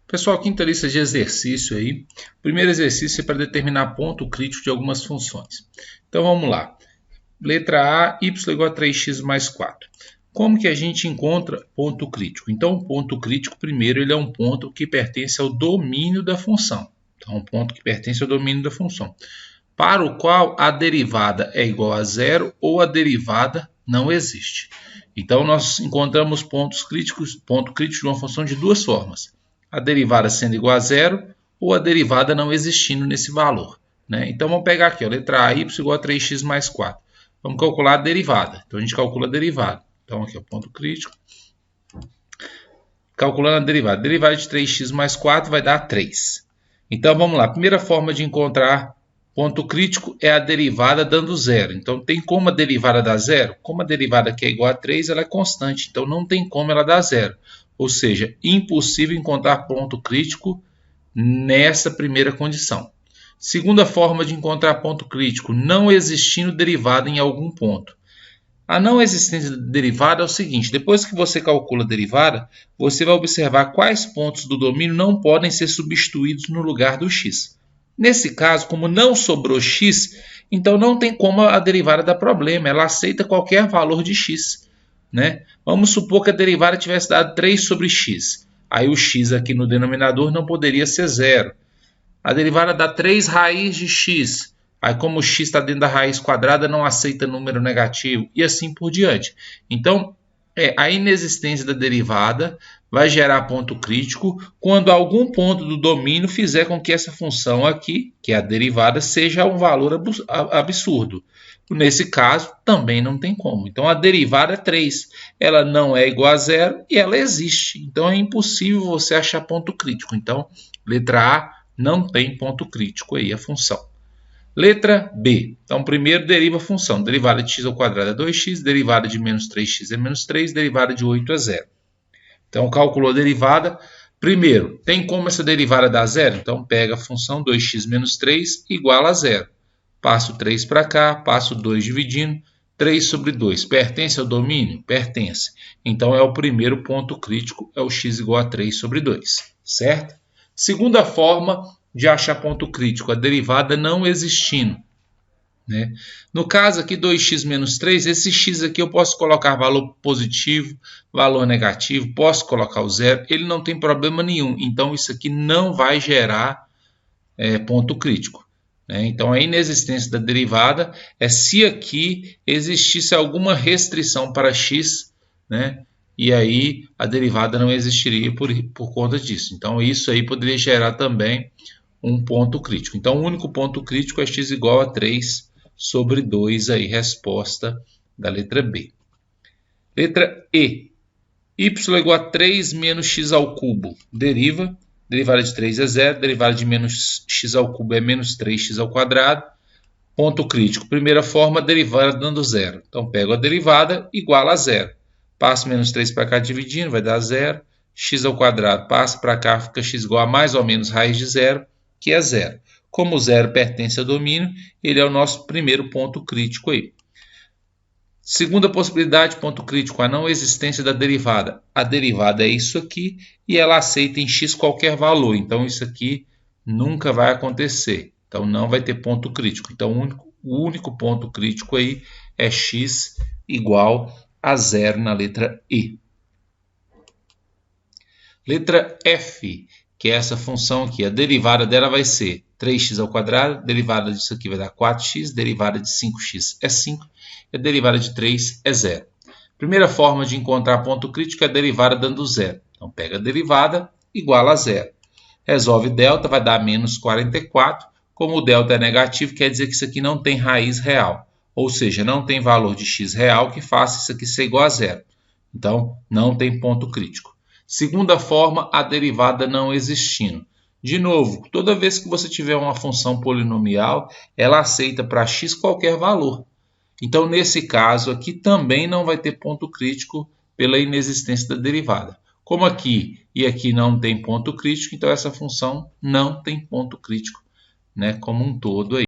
Pessoal, quinta lista de exercício aí. O primeiro exercício é para determinar ponto crítico de algumas funções. Então vamos lá. Letra A, y igual a 3x mais 4. Como que a gente encontra ponto crítico? Então o ponto crítico, primeiro, ele é um ponto que pertence ao domínio da função. Então um ponto que pertence ao domínio da função, para o qual a derivada é igual a zero ou a derivada não existe. Então nós encontramos ponto crítico de uma função de duas formas: a derivada sendo igual a zero ou a derivada não existindo nesse valor, né? Então vamos pegar aqui, ó, letra A, y igual a 3x mais 4. Vamos calcular a derivada. Então a gente calcula a derivada. Então aqui é o ponto crítico. Calculando a derivada. Derivada de 3x mais 4 vai dar 3. Então vamos lá. A primeira forma de encontrar ponto crítico é a derivada dando zero. Então tem como a derivada dar zero? Como a derivada aqui é igual a 3, ela é constante. Então não tem como ela dar zero. Ou seja, impossível encontrar ponto crítico nessa primeira condição. Segunda forma de encontrar ponto crítico: não existindo derivada em algum ponto. A não existência de derivada é o seguinte: depois que você calcula a derivada, você vai observar quais pontos do domínio não podem ser substituídos no lugar do x. Nesse caso, como não sobrou x, então não tem como a derivada dar problema, ela aceita qualquer valor de x, né? Vamos supor que a derivada tivesse dado 3 sobre x. Aí o x aqui no denominador não poderia ser zero. A derivada dá 3 raiz de x. Aí, como o x está dentro da raiz quadrada, não aceita número negativo e assim por diante. Então, a inexistência da derivada vai gerar ponto crítico quando algum ponto do domínio fizer com que essa função aqui, que é a derivada, seja um valor absurdo. Nesse caso, também não tem como. Então, a derivada é 3. Ela não é igual a zero e ela existe. Então, é impossível você achar ponto crítico. Então, letra A, não tem ponto crítico aí a função. Letra B. Então, primeiro deriva a função. Derivada de x ao quadrado é 2x, derivada de menos 3x é menos 3, derivada de 8 é 0. Então, calculou a derivada. Primeiro, tem como essa derivada dar zero? Então, pega a função 2x menos 3 igual a zero. Passo 3 para cá, passo 2 dividindo. 3 sobre 2. Pertence ao domínio? Pertence. Então, é o primeiro ponto crítico, é o x igual a 3 sobre 2. Certo? Segunda forma de achar ponto crítico: a derivada não existindo, né? No caso aqui, 2x menos 3, esse x aqui eu posso colocar valor positivo, valor negativo, posso colocar o zero, ele não tem problema nenhum. Então, isso aqui não vai gerar ponto crítico, né? Então, a inexistência da derivada é se aqui existisse alguma restrição para x, né? E aí a derivada não existiria por conta disso. Então, isso aí poderia gerar também um ponto crítico. Então, o único ponto crítico é x igual a 3 sobre 2, aí, resposta da letra B. Letra E. Y igual a 3 menos x ao cubo. Derivada de 3 é 0, derivada de menos x ao cubo é menos 3x ao quadrado. Ponto crítico: primeira forma, derivada dando zero. Então, pego a derivada igual a zero. Passo menos 3 para cá dividindo, vai dar zero. X ao quadrado passa para cá, fica x igual a mais ou menos raiz de zero, que é zero. Como o zero pertence ao domínio, ele é o nosso primeiro ponto crítico aí. Segunda possibilidade, ponto crítico: a não existência da derivada. A derivada é isso aqui e ela aceita em x qualquer valor. Então, isso aqui nunca vai acontecer. Então, não vai ter ponto crítico. Então, o único ponto crítico aí é x igual a zero na letra E. Letra F, que é essa função aqui. A derivada dela vai ser 3x ao quadrado, derivada disso aqui vai dar 4x, derivada de 5x é 5, e a derivada de 3 é 0. Primeira forma de encontrar ponto crítico é a derivada dando zero. Então, pega a derivada igual a zero. Resolve delta, vai dar menos 44. Como o delta é negativo, quer dizer que isso aqui não tem raiz real. Ou seja, não tem valor de x real que faça isso aqui ser igual a zero. Então, não tem ponto crítico. Segunda forma, a derivada não existindo. De novo, toda vez que você tiver uma função polinomial, ela aceita para x qualquer valor. Então, nesse caso aqui, também não vai ter ponto crítico pela inexistência da derivada. Como aqui e aqui não tem ponto crítico, então essa função não tem ponto crítico, né, como um todo aí.